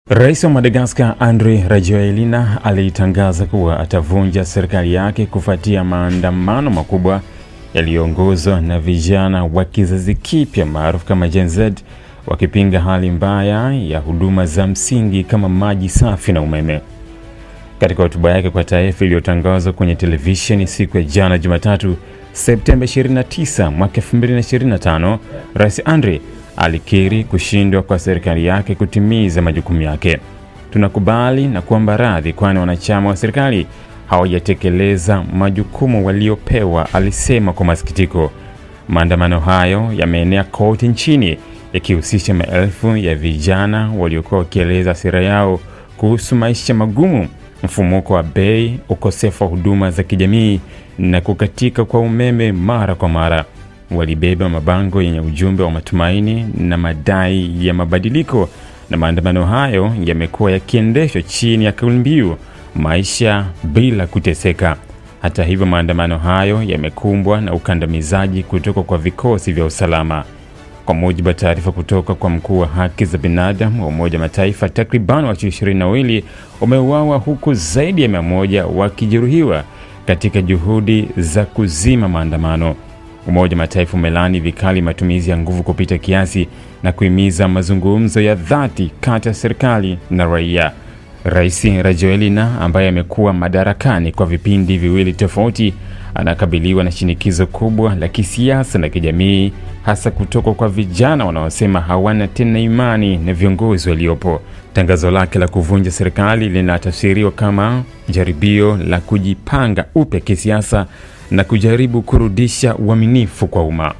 Rais wa Madagascar Andry Rajoelina alitangaza kuwa atavunja serikali yake kufuatia maandamano makubwa yaliyoongozwa na vijana wa kizazi kipya maarufu kama Gen Z wakipinga hali mbaya ya huduma za msingi kama maji safi na umeme. Katika hotuba yake kwa taifa iliyotangazwa kwenye televisheni siku ya jana Jumatatu, Septemba 29 mwaka 2025, Rais Andry alikiri kushindwa kwa serikali yake kutimiza majukumu yake. Tunakubali na kuomba radhi kwani wanachama wa serikali hawajatekeleza majukumu waliopewa, alisema kwa masikitiko. Maandamano hayo yameenea kote nchini yakihusisha maelfu ya vijana waliokuwa wakieleza sera yao kuhusu maisha magumu, mfumuko wa bei, ukosefu wa huduma za kijamii na kukatika kwa umeme mara kwa mara. Walibeba mabango yenye ujumbe wa matumaini na madai ya mabadiliko, na maandamano hayo yamekuwa yakiendeshwa chini ya kauli mbiu maisha bila kuteseka. Hata hivyo, maandamano hayo yamekumbwa na ukandamizaji kutoka kwa vikosi vya usalama. Kwa mujibu wa taarifa kutoka kwa mkuu wa haki za binadamu wa Umoja wa Mataifa, takriban watu 22 wameuawa huku zaidi ya 100 wakijeruhiwa katika juhudi za kuzima maandamano. Umoja wa Mataifa umelaani vikali matumizi ya nguvu kupita kiasi na kuhimiza mazungumzo ya dhati kati ya serikali na raia. Rais Rajoelina, ambaye amekuwa madarakani kwa vipindi viwili tofauti, anakabiliwa na shinikizo kubwa la kisiasa na kijamii, hasa kutoka kwa vijana wanaosema hawana tena imani na viongozi waliopo. Tangazo lake la kuvunja serikali linatafsiriwa kama jaribio la kujipanga upya kisiasa na kujaribu kurudisha uaminifu kwa umma.